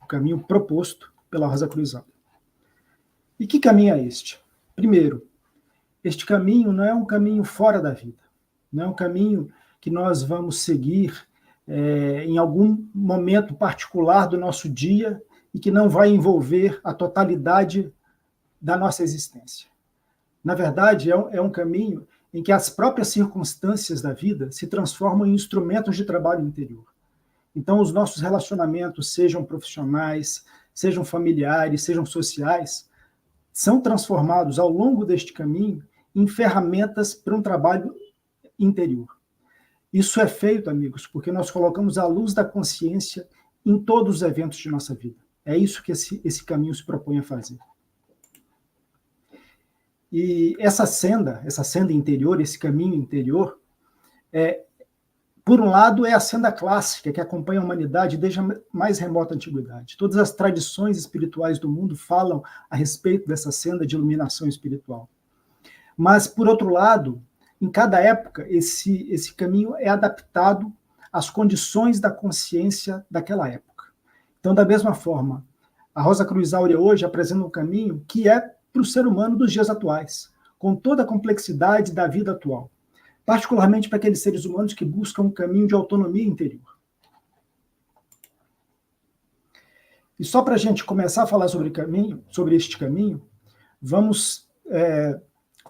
o caminho proposto pela Rosa Cruz Áurea. E que caminho é este? Primeiro, este caminho não é um caminho fora da vida, não é um caminho que nós vamos seguir em algum momento particular do nosso dia e que não vai envolver a totalidade da nossa existência. Na verdade, é um caminho em que as próprias circunstâncias da vida se transformam em instrumentos de trabalho interior. Então, os nossos relacionamentos, sejam profissionais, sejam familiares, sejam sociais, são transformados ao longo deste caminho em ferramentas para um trabalho interior. Isso é feito, amigos, porque nós colocamos a luz da consciência em todos os eventos de nossa vida. É isso que esse caminho se propõe a fazer. E essa senda interior, esse caminho interior, por um lado, é a senda clássica que acompanha a humanidade desde a mais remota antiguidade. Todas as tradições espirituais do mundo falam a respeito dessa senda de iluminação espiritual. Mas, por outro lado, em cada época, esse caminho é adaptado às condições da consciência daquela época. Então, da mesma forma, a Rosa Cruz Áurea hoje apresenta um caminho que é para o ser humano dos dias atuais, com toda a complexidade da vida atual, particularmente para aqueles seres humanos que buscam um caminho de autonomia interior. E só para a gente começar a falar sobre este caminho, vamos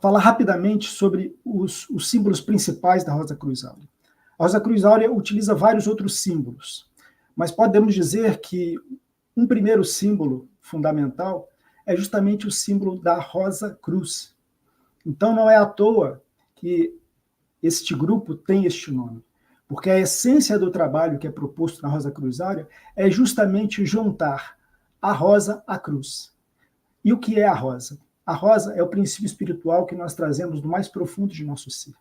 falar rapidamente sobre os símbolos principais da Rosa Cruz Áurea. A Rosa Cruz Áurea utiliza vários outros símbolos, mas podemos dizer que um primeiro símbolo fundamental é justamente o símbolo da Rosa Cruz. Então, não é à toa que este grupo tem este nome, porque a essência do trabalho que é proposto na Rosa Cruz Áurea é justamente juntar a rosa à cruz. E o que é a rosa? A rosa é o princípio espiritual que nós trazemos do mais profundo de nosso ser.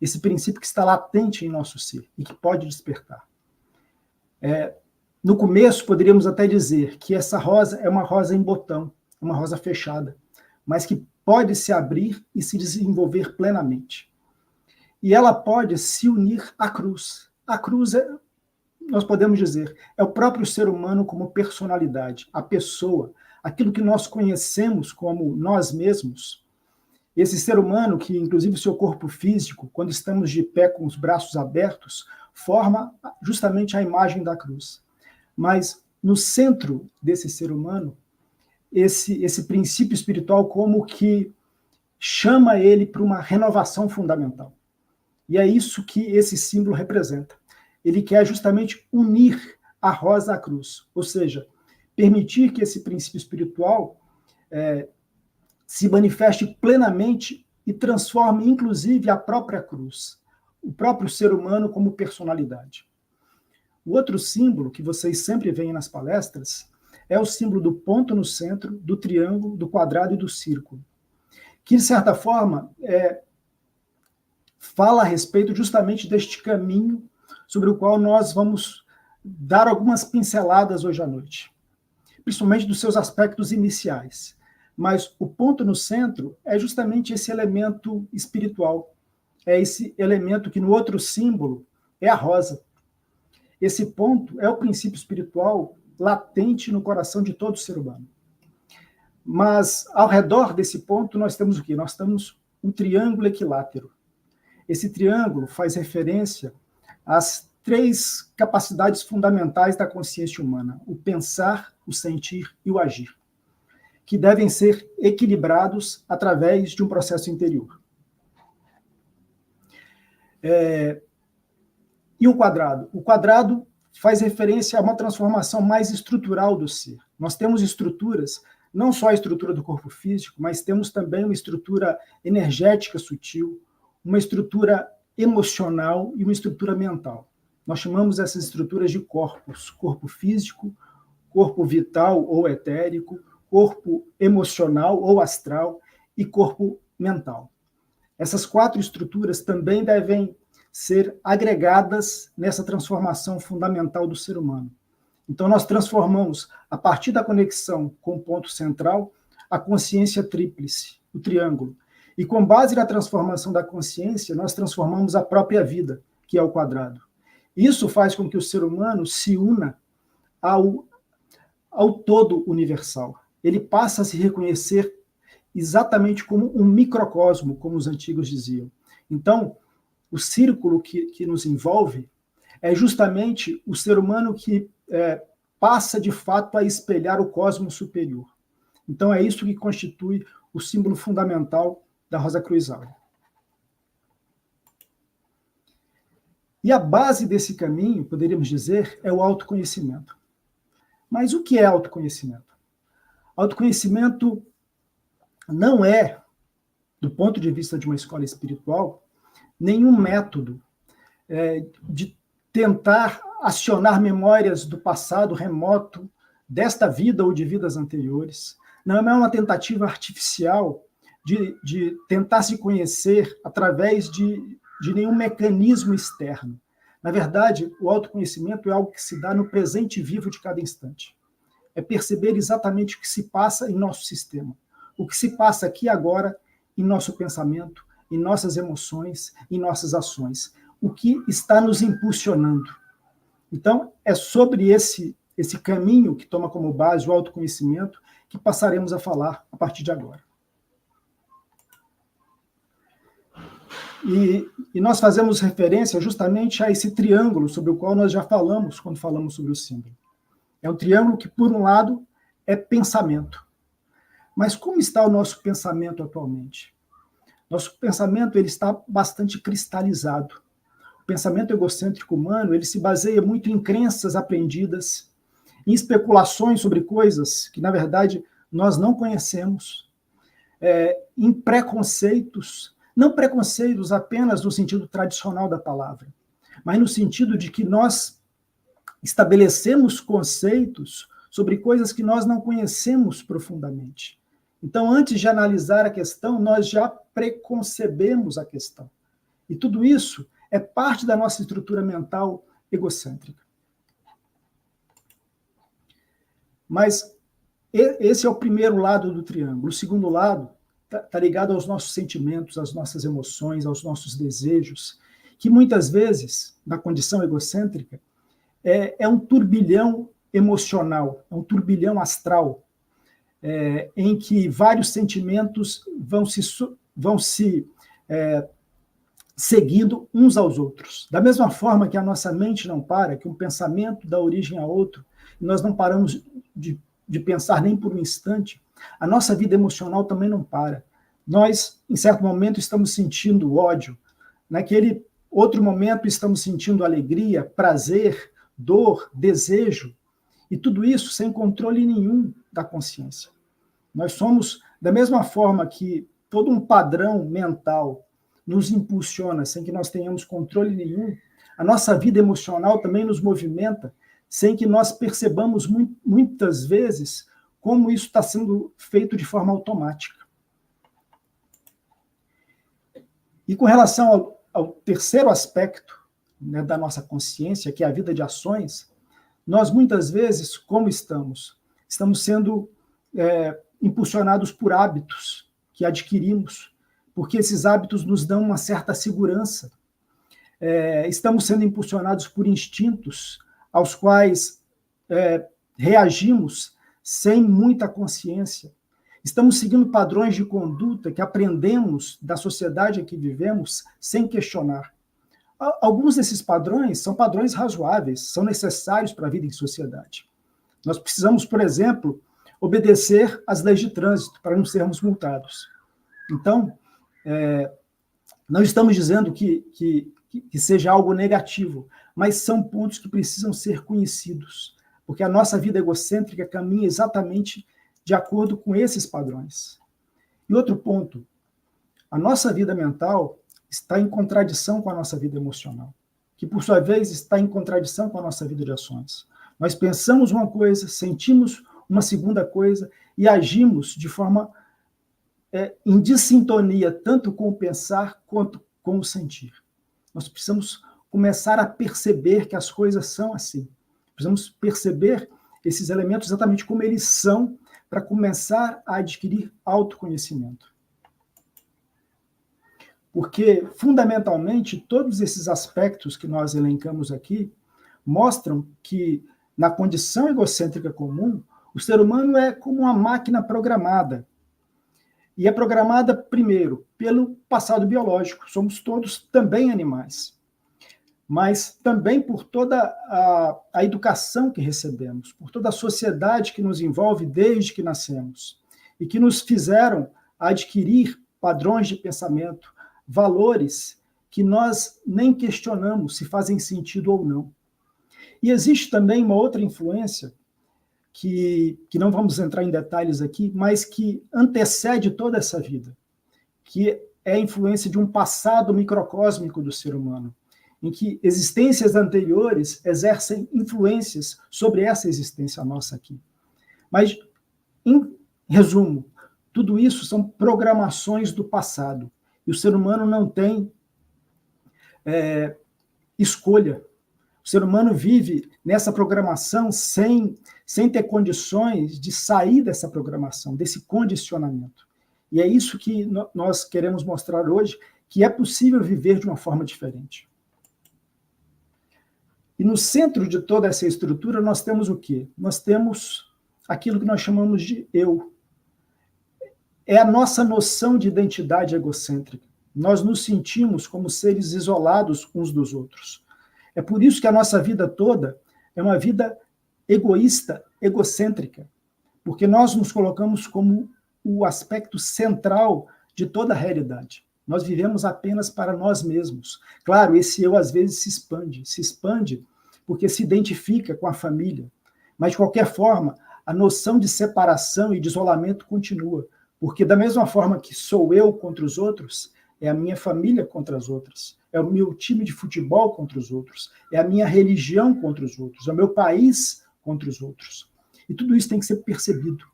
Esse princípio que está latente em nosso ser e que pode despertar. No começo, poderíamos até dizer que essa rosa é uma rosa em botão, uma rosa fechada, mas que pode se abrir e se desenvolver plenamente. E ela pode se unir à cruz. A cruz, nós podemos dizer, é o próprio ser humano como personalidade, a pessoa, aquilo que nós conhecemos como nós mesmos. Esse ser humano, que inclusive o seu corpo físico, quando estamos de pé com os braços abertos, forma justamente a imagem da cruz. Mas no centro desse ser humano, esse princípio espiritual como que chama ele para uma renovação fundamental. E é isso que esse símbolo representa. Ele quer justamente unir a rosa à cruz, ou seja, permitir que esse princípio espiritual se manifeste plenamente e transforme, inclusive, a própria cruz, o próprio ser humano como personalidade. O outro símbolo que vocês sempre veem nas palestras é o símbolo do ponto no centro, do triângulo, do quadrado e do círculo, que, de certa forma, fala a respeito justamente deste caminho sobre o qual nós vamos dar algumas pinceladas hoje à noite, principalmente dos seus aspectos iniciais. Mas o ponto no centro é justamente esse elemento espiritual, é esse elemento que no outro símbolo é a rosa. Esse ponto é o princípio espiritual latente no coração de todo ser humano. Mas ao redor desse ponto nós temos o quê? Nós temos um triângulo equilátero. Esse triângulo faz referência às 3 capacidades fundamentais da consciência humana: o pensar, o sentir e o agir, que devem ser equilibrados através de um processo interior. E o quadrado? O quadrado faz referência a uma transformação mais estrutural do ser. Nós temos estruturas, não só a estrutura do corpo físico, mas temos também uma estrutura energética sutil, uma estrutura emocional e uma estrutura mental. Nós chamamos essas estruturas de corpos: corpo físico, corpo vital ou etérico, corpo emocional ou astral e corpo mental. Essas 4 estruturas também devem ser agregadas nessa transformação fundamental do ser humano. Então, nós transformamos, a partir da conexão com o ponto central, a consciência tríplice, o triângulo. E com base na transformação da consciência, nós transformamos a própria vida, que é o quadrado. Isso faz com que o ser humano se una ao todo universal. Ele passa a se reconhecer exatamente como um microcosmo, como os antigos diziam. Então, o círculo que nos envolve é justamente o ser humano que passa, de fato, a espelhar o cosmos superior. Então, é isso que constitui o símbolo fundamental da Rosa Cruz Áurea. E a base desse caminho, poderíamos dizer, é o autoconhecimento. Mas o que é autoconhecimento? Autoconhecimento não é, do ponto de vista de uma escola espiritual, nenhum método de tentar acionar memórias do passado remoto, desta vida ou de vidas anteriores. Não é uma tentativa artificial de tentar se conhecer através de nenhum mecanismo externo. Na verdade, o autoconhecimento é algo que se dá no presente vivo de cada instante. É perceber exatamente o que se passa em nosso sistema, o que se passa aqui agora em nosso pensamento, em nossas emoções, em nossas ações, o que está nos impulsionando. Então, é sobre esse caminho que toma como base o autoconhecimento que passaremos a falar a partir de agora. E nós fazemos referência justamente a esse triângulo sobre o qual nós já falamos quando falamos sobre o símbolo. É um triângulo que, por um lado, é pensamento. Mas como está o nosso pensamento atualmente? Nosso pensamento ele está bastante cristalizado. O pensamento egocêntrico humano ele se baseia muito em crenças aprendidas, em especulações sobre coisas que, na verdade, nós não conhecemos, em preconceitos, não preconceitos apenas no sentido tradicional da palavra, mas no sentido de que nós estabelecemos conceitos sobre coisas que nós não conhecemos profundamente. Então, antes de analisar a questão, nós já preconcebemos a questão. E tudo isso é parte da nossa estrutura mental egocêntrica. Mas esse é o primeiro lado do triângulo. O segundo lado está ligado aos nossos sentimentos, às nossas emoções, aos nossos desejos, que muitas vezes, na condição egocêntrica, é um turbilhão emocional, é um turbilhão astral, em que vários sentimentos vão se seguindo uns aos outros. Da mesma forma que a nossa mente não para, que um pensamento dá origem a outro, e nós não paramos de pensar nem por um instante, a nossa vida emocional também não para. Nós, em certo momento, estamos sentindo ódio, naquele outro momento estamos sentindo alegria, prazer, dor, desejo, e tudo isso sem controle nenhum da consciência. Nós somos, da mesma forma que todo um padrão mental nos impulsiona sem que nós tenhamos controle nenhum, a nossa vida emocional também nos movimenta sem que nós percebamos muitas vezes como isso está sendo feito de forma automática. E com relação ao terceiro aspecto, né, da nossa consciência, que é a vida de ações, nós muitas vezes, como estamos sendo impulsionados por hábitos que adquirimos, porque esses hábitos nos dão uma certa segurança. Estamos sendo impulsionados por instintos aos quais reagimos sem muita consciência. Estamos seguindo padrões de conduta que aprendemos da sociedade em que vivemos sem questionar. Alguns desses padrões são padrões razoáveis, são necessários para a vida em sociedade. Nós precisamos, por exemplo, obedecer às leis de trânsito para não sermos multados. Então, não estamos dizendo que seja algo negativo, mas são pontos que precisam ser conhecidos, porque a nossa vida egocêntrica caminha exatamente de acordo com esses padrões. E outro ponto, a nossa vida mental está em contradição com a nossa vida emocional, que, por sua vez, está em contradição com a nossa vida de ações. Nós pensamos uma coisa, sentimos uma segunda coisa e agimos de forma em dissintonia, tanto com o pensar quanto com o sentir. Nós precisamos começar a perceber que as coisas são assim. Precisamos perceber esses elementos exatamente como eles são para começar a adquirir autoconhecimento. Porque, fundamentalmente, todos esses aspectos que nós elencamos aqui mostram que na condição egocêntrica comum, o ser humano é como uma máquina programada. E é programada, primeiro, pelo passado biológico. Somos todos também animais. Mas também por toda a educação que recebemos, por toda a sociedade que nos envolve desde que nascemos, e que nos fizeram adquirir padrões de pensamento, valores que nós nem questionamos se fazem sentido ou não. E existe também uma outra influência, que não vamos entrar em detalhes aqui, mas que antecede toda essa vida, que é a influência de um passado microcósmico do ser humano, em que existências anteriores exercem influências sobre essa existência nossa aqui. Mas, em resumo, tudo isso são programações do passado, e o ser humano não tem escolha. O ser humano vive nessa programação sem ter condições de sair dessa programação, desse condicionamento. E é isso que nós queremos mostrar hoje, que é possível viver de uma forma diferente. E no centro de toda essa estrutura nós temos o quê? Nós temos aquilo que nós chamamos de eu. É a nossa noção de identidade egocêntrica. Nós nos sentimos como seres isolados uns dos outros. É por isso que a nossa vida toda é uma vida egoísta, egocêntrica, porque nós nos colocamos como o aspecto central de toda a realidade. Nós vivemos apenas para nós mesmos. Claro, esse eu às vezes se expande porque se identifica com a família, mas de qualquer forma, a noção de separação e de isolamento continua, porque da mesma forma que sou eu contra os outros, é a minha família contra as outras, é o meu time de futebol contra os outros, é a minha religião contra os outros, é o meu país contra os outros. E tudo isso tem que ser percebido.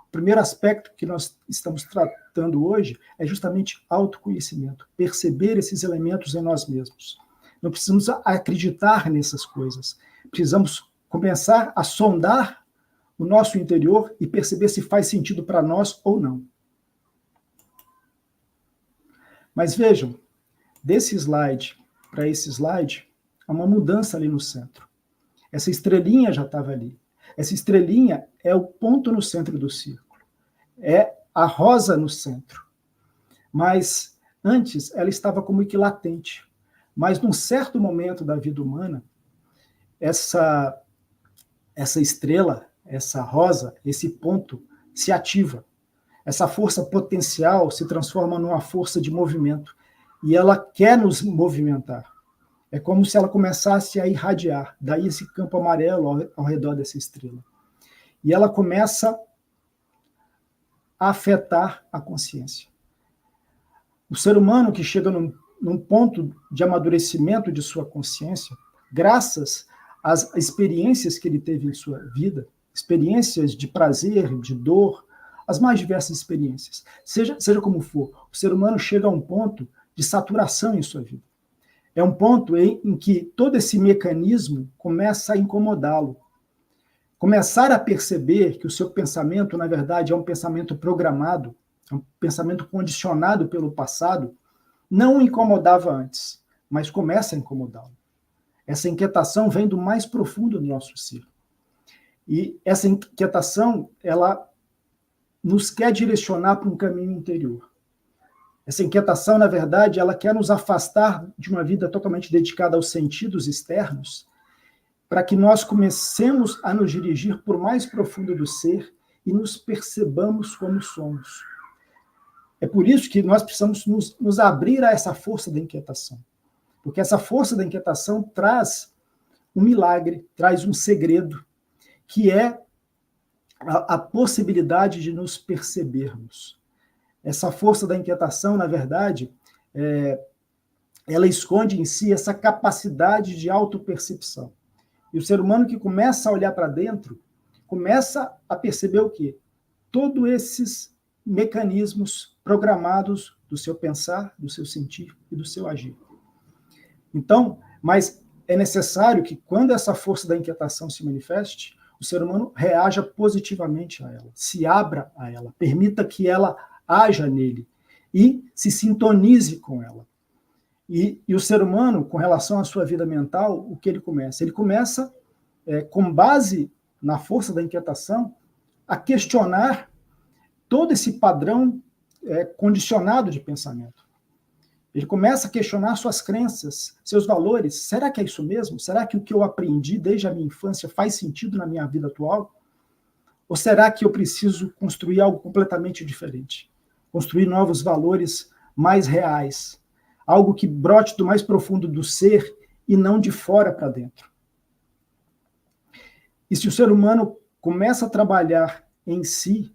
O primeiro aspecto que nós estamos tratando hoje é justamente autoconhecimento, perceber esses elementos em nós mesmos. Não precisamos acreditar nessas coisas, precisamos começar a sondar o nosso interior e perceber se faz sentido para nós ou não. Mas vejam, desse slide para esse slide, há uma mudança ali no centro. Essa estrelinha já estava ali. Essa estrelinha é o ponto no centro do círculo. É a rosa no centro. Mas antes ela estava como que latente. Mas num certo momento da vida humana, essa estrela, essa rosa, esse ponto se ativa. Essa força potencial se transforma numa força de movimento. E ela quer nos movimentar. É como se ela começasse a irradiar. Daí esse campo amarelo ao redor dessa estrela. E ela começa a afetar a consciência. O ser humano que chega num ponto de amadurecimento de sua consciência, graças às experiências que ele teve em sua vida, experiências de prazer, de dor, as mais diversas experiências, seja como for, o ser humano chega a um ponto de saturação em sua vida. É um ponto em que todo esse mecanismo começa a incomodá-lo. Começar a perceber que o seu pensamento, na verdade, é um pensamento programado, é um pensamento condicionado pelo passado, não o incomodava antes, mas começa a incomodá-lo. Essa inquietação vem do mais profundo do nosso ser. E essa inquietação, ela nos quer direcionar para um caminho interior. Essa inquietação, na verdade, ela quer nos afastar de uma vida totalmente dedicada aos sentidos externos, para que nós comecemos a nos dirigir por mais profundo do ser e nos percebamos como somos. É por isso que nós precisamos nos abrir a essa força da inquietação. Porque essa força da inquietação traz um milagre, traz um segredo, que é a possibilidade de nos percebermos. Essa força da inquietação, na verdade, ela esconde em si essa capacidade de autopercepção. E o ser humano que começa a olhar para dentro, começa a perceber o quê? Todos esses mecanismos programados do seu pensar, do seu sentir e do seu agir. Então, mas é necessário que quando essa força da inquietação se manifeste, o ser humano reaja positivamente a ela, se abra a ela, permita que ela haja nele e se sintonize com ela. E o ser humano, com relação à sua vida mental, o que ele começa? Ele começa com base na força da inquietação, a questionar todo esse padrão condicionado de pensamento. Ele começa a questionar suas crenças, seus valores. Será que é isso mesmo? Será que o que eu aprendi desde a minha infância faz sentido na minha vida atual? Ou será que eu preciso construir algo completamente diferente? Construir novos valores mais reais. Algo que brote do mais profundo do ser e não de fora para dentro. E se o ser humano começa a trabalhar em si,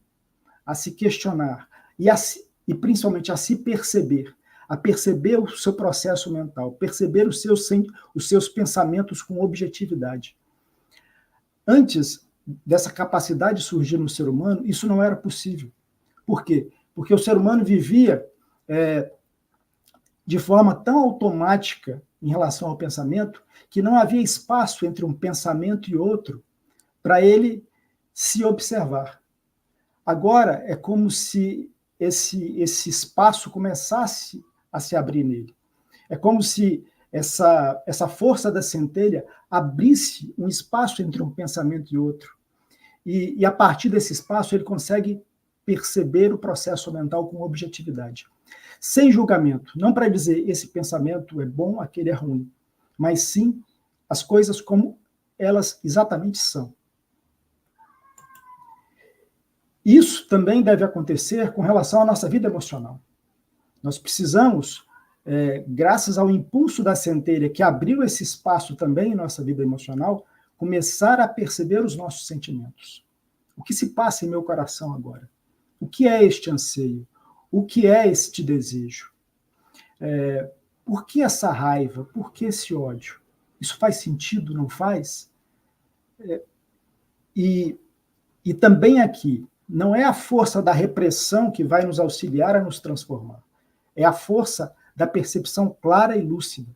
a se questionar e principalmente a se perceber, a perceber o seu processo mental, perceber os seus pensamentos com objetividade. Antes dessa capacidade surgir no ser humano, isso não era possível. Por quê? Porque o ser humano vivia de forma tão automática em relação ao pensamento que não havia espaço entre um pensamento e outro para ele se observar. Agora é como se esse espaço começasse a se abrir nele. É como se essa força da centelha abrisse um espaço entre um pensamento e outro. E a partir desse espaço ele consegue perceber o processo mental com objetividade. Sem julgamento, não para dizer esse pensamento é bom, aquele é ruim, mas sim as coisas como elas exatamente são. Isso também deve acontecer com relação à nossa vida emocional. Nós precisamos, graças ao impulso da centelha que abriu esse espaço também em nossa vida emocional, começar a perceber os nossos sentimentos. O que se passa em meu coração agora? O que é este anseio? O que é este desejo? Por que essa raiva? Por que esse ódio? Isso faz sentido, não faz? E também aqui, não é a força da repressão que vai nos auxiliar a nos transformar. É a força da percepção clara e lúcida,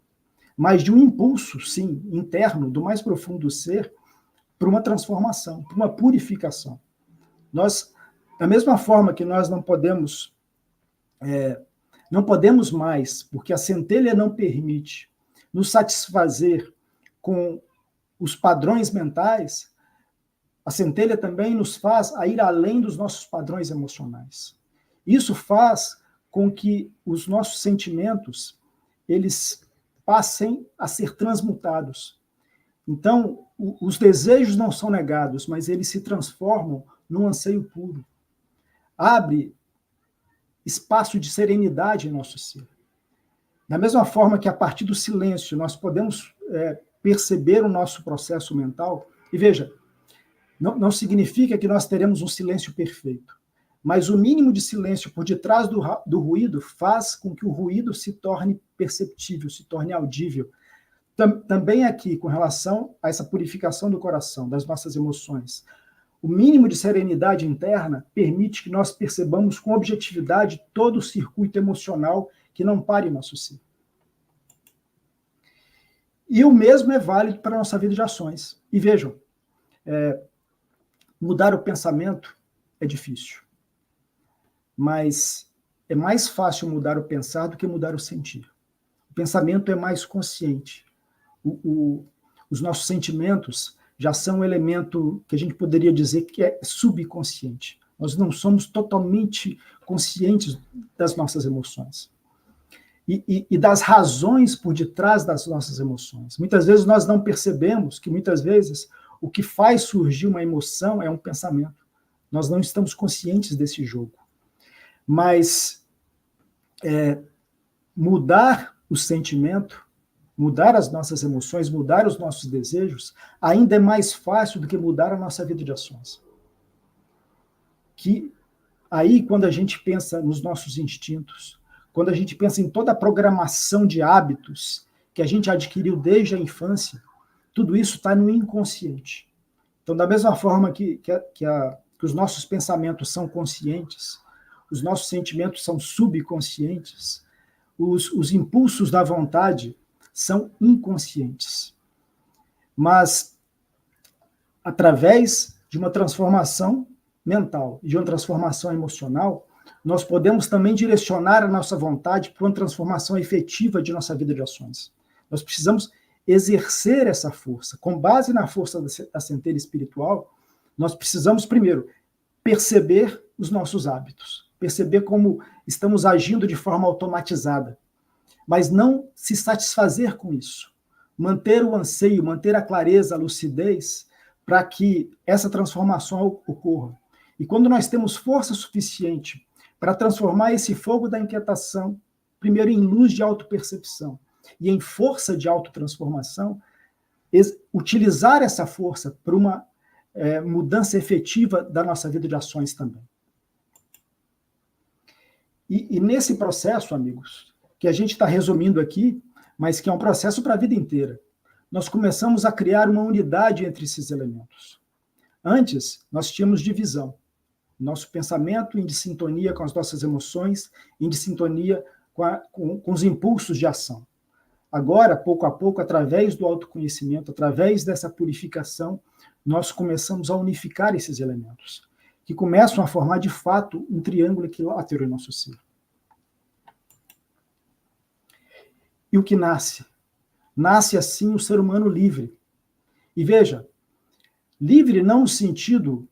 mas de um impulso, sim, interno, do mais profundo do ser, para uma transformação, para uma purificação. Nós, da mesma forma que nós não podemos mais, porque a centelha não permite nos satisfazer com os padrões mentais, a centelha também nos faz a ir além dos nossos padrões emocionais. Isso faz com que os nossos sentimentos eles passem a ser transmutados. Então, os desejos não são negados, mas eles se transformam num anseio puro. Abre espaço de serenidade em nosso ser. Da mesma forma que a partir do silêncio nós podemos perceber o nosso processo mental, e veja, não significa que nós teremos um silêncio perfeito, mas o mínimo de silêncio por detrás do ruído faz com que o ruído se torne perceptível, se torne audível. Também aqui, com relação a essa purificação do coração, das nossas emoções, o mínimo de serenidade interna permite que nós percebamos com objetividade todo o circuito emocional que não pare em nosso ser. E o mesmo é válido para a nossa vida de ações. E vejam, mudar o pensamento é difícil, mas é mais fácil mudar o pensar do que mudar o sentir. O pensamento é mais consciente. Os nossos sentimentos já são um elemento que a gente poderia dizer que é subconsciente. Nós não somos totalmente conscientes das nossas emoções e das razões por detrás das nossas emoções. Muitas vezes nós não percebemos que muitas vezes o que faz surgir uma emoção é um pensamento. Nós não estamos conscientes desse jogo. Mas mudar o sentimento, mudar as nossas emoções, mudar os nossos desejos, ainda é mais fácil do que mudar a nossa vida de ações. Que aí, quando a gente pensa nos nossos instintos, quando a gente pensa em toda a programação de hábitos que a gente adquiriu desde a infância, tudo isso está no inconsciente. Então, da mesma forma que os nossos pensamentos são conscientes, os nossos sentimentos são subconscientes, os impulsos da vontade são inconscientes. Mas, através de uma transformação mental e de uma transformação emocional, nós podemos também direcionar a nossa vontade para uma transformação efetiva de nossa vida de ações. Nós precisamos exercer essa força, com base na força da centelha espiritual, nós precisamos, primeiro, perceber os nossos hábitos, perceber como estamos agindo de forma automatizada, mas não se satisfazer com isso. Manter o anseio, manter a clareza, a lucidez, para que essa transformação ocorra. E quando nós temos força suficiente para transformar esse fogo da inquietação, primeiro em luz de autopercepção e em força de autotransformação, utilizar essa força para uma mudança efetiva da nossa vida de ações também. E nesse processo, amigos, que a gente está resumindo aqui, mas que é um processo para a vida inteira, nós começamos a criar uma unidade entre esses elementos. Antes, nós tínhamos divisão. Nosso pensamento em sintonia com as nossas emoções, em sintonia com os impulsos de ação. Agora, pouco a pouco, através do autoconhecimento, através dessa purificação, nós começamos a unificar esses elementos, que começam a formar, de fato, um triângulo equilátero em nosso ser. E o que nasce? Nasce, assim, o ser humano livre. E veja, livre não no sentido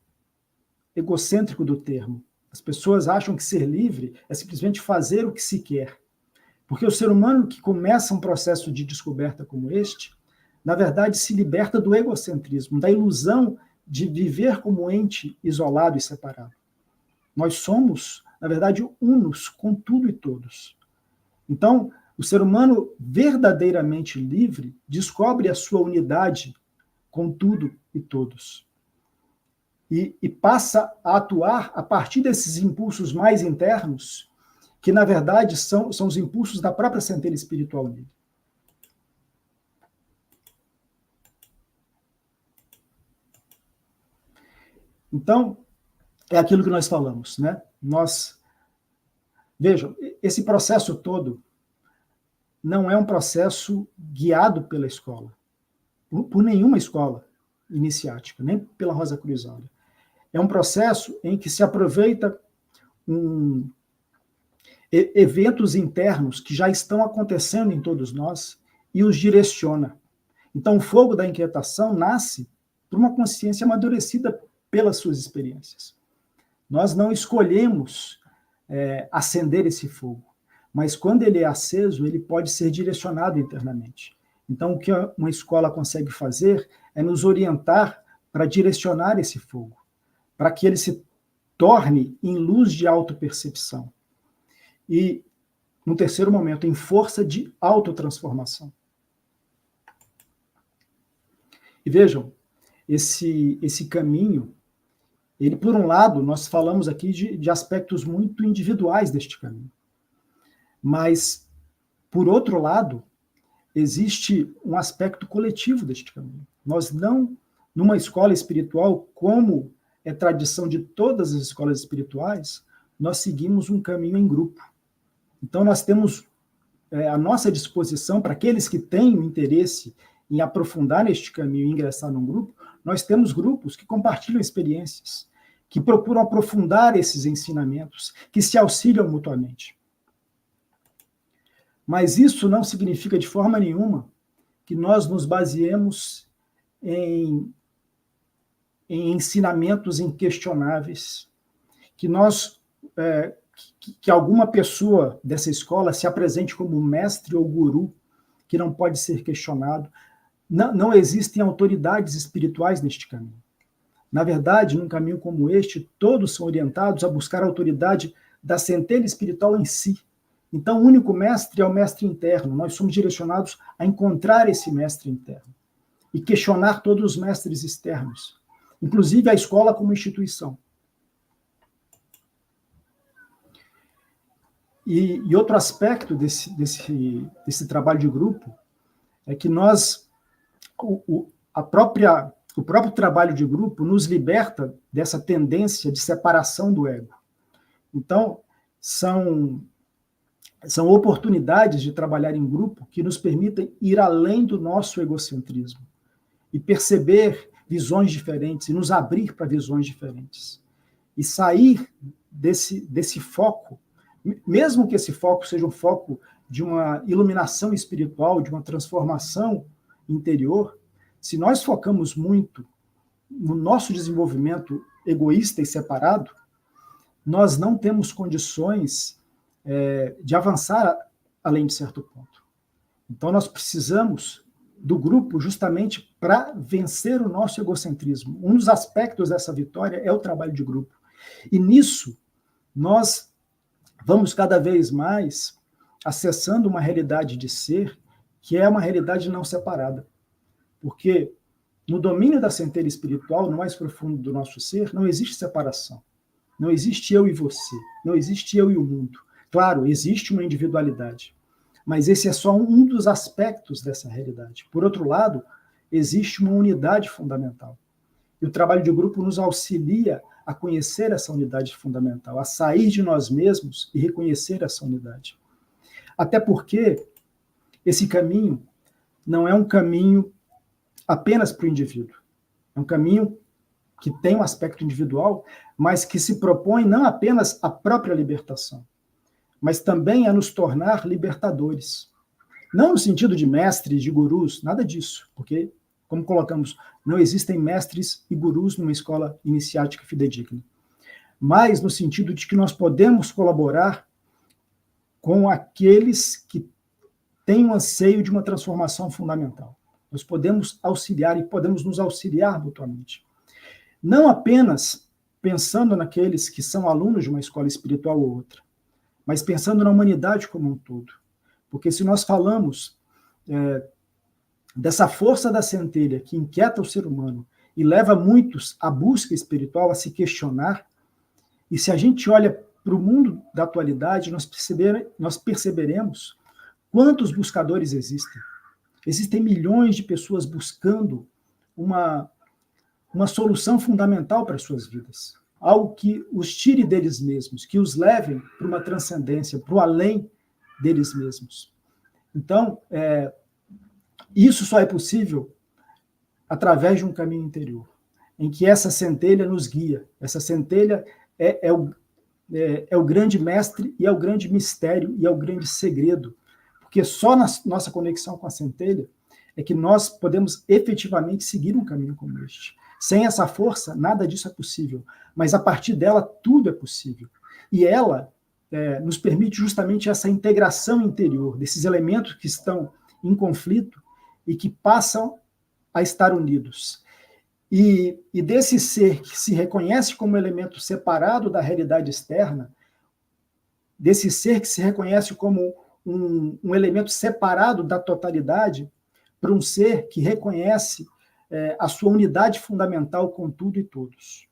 egocêntrico do termo. As pessoas acham que ser livre é simplesmente fazer o que se quer. Porque o ser humano que começa um processo de descoberta como este, na verdade, se liberta do egocentrismo, da ilusão de viver como ente isolado e separado. Nós somos, na verdade, unos com tudo e todos. Então, o ser humano verdadeiramente livre descobre a sua unidade com tudo e todos. E passa a atuar a partir desses impulsos mais internos, que, na verdade, são os impulsos da própria centelha espiritual dele. Então, é aquilo que nós falamos, né? Vejam, esse processo todo não é um processo guiado pela escola, por nenhuma escola iniciática, nem pela Rosa Cruzada. É um processo em que se aproveita eventos internos que já estão acontecendo em todos nós e os direciona. Então, o fogo da inquietação nasce por uma consciência amadurecida pelas suas experiências. Nós não escolhemos acender esse fogo, mas quando ele é aceso, ele pode ser direcionado internamente. Então, o que uma escola consegue fazer é nos orientar para direcionar esse fogo, para que ele se torne em luz de autopercepção. E, no terceiro momento, em força de autotransformação. E vejam, esse caminho, ele, por um lado, nós falamos aqui de aspectos muito individuais deste caminho. Mas, por outro lado, existe um aspecto coletivo deste caminho. Nós não, numa escola espiritual, como é tradição de todas as escolas espirituais, nós seguimos um caminho em grupo. Então, nós temos à nossa disposição, para aqueles que têm o interesse em aprofundar neste caminho e ingressar num grupo, nós temos grupos que compartilham experiências, que procuram aprofundar esses ensinamentos, que se auxiliam mutuamente. Mas isso não significa de forma nenhuma que nós nos baseemos em ensinamentos inquestionáveis, que alguma pessoa dessa escola se apresente como mestre ou guru, que não pode ser questionado. Não existem autoridades espirituais neste caminho. Na verdade, num caminho como este, todos são orientados a buscar a autoridade da centelha espiritual em si. Então, o único mestre é o mestre interno. Nós somos direcionados a encontrar esse mestre interno e questionar todos os mestres externos, inclusive a escola como instituição. E outro aspecto desse trabalho de grupo é que o próprio trabalho de grupo nos liberta dessa tendência de separação do ego. Então, são oportunidades de trabalhar em grupo que nos permitem ir além do nosso egocentrismo e perceber visões diferentes e nos abrir para visões diferentes. E sair desse foco, mesmo que esse foco seja um foco de uma iluminação espiritual, de uma transformação interior, se nós focamos muito no nosso desenvolvimento egoísta e separado, nós não temos condições de avançar além de certo ponto. Então, nós precisamos do grupo justamente para vencer o nosso egocentrismo. Um dos aspectos dessa vitória é o trabalho de grupo. E nisso, nós vamos cada vez mais acessando uma realidade de ser que é uma realidade não separada. Porque no domínio da centelha espiritual, no mais profundo do nosso ser, não existe separação. Não existe eu e você. Não existe eu e o mundo. Claro, existe uma individualidade. Mas esse é só um dos aspectos dessa realidade. Por outro lado, existe uma unidade fundamental. E o trabalho de grupo nos auxilia a conhecer essa unidade fundamental, a sair de nós mesmos e reconhecer essa unidade. Até porque esse caminho não é um caminho apenas para o indivíduo. É um caminho que tem um aspecto individual, mas que se propõe não apenas a própria libertação, mas também a nos tornar libertadores. Não no sentido de mestres, de gurus, nada disso, porque, como colocamos, não existem mestres e gurus numa escola iniciática fidedigna, mas no sentido de que nós podemos colaborar com aqueles que têm um anseio de uma transformação fundamental. Nós podemos auxiliar e podemos nos auxiliar mutuamente. Não apenas pensando naqueles que são alunos de uma escola espiritual ou outra, mas pensando na humanidade como um todo. Porque se nós falamos dessa força da centelha que inquieta o ser humano e leva muitos à busca espiritual, a se questionar, e se a gente olha para o mundo da atualidade, nós perceberemos quantos buscadores existem. Existem milhões de pessoas buscando uma solução fundamental para as suas vidas. Algo que os tire deles mesmos, que os levem para uma transcendência, para o além deles mesmos. Então, isso só é possível através de um caminho interior, em que essa centelha nos guia. Essa centelha é o grande mestre e é o grande mistério e é o grande segredo, porque só na nossa conexão com a centelha é que nós podemos efetivamente seguir um caminho como este. Sem essa força, nada disso é possível, mas a partir dela tudo é possível. E ela nos permite justamente essa integração interior, desses elementos que estão em conflito e que passam a estar unidos. E desse ser que se reconhece como elemento separado da realidade externa, desse ser que se reconhece como um elemento separado da totalidade, para um ser que reconhece a sua unidade fundamental com tudo e todos.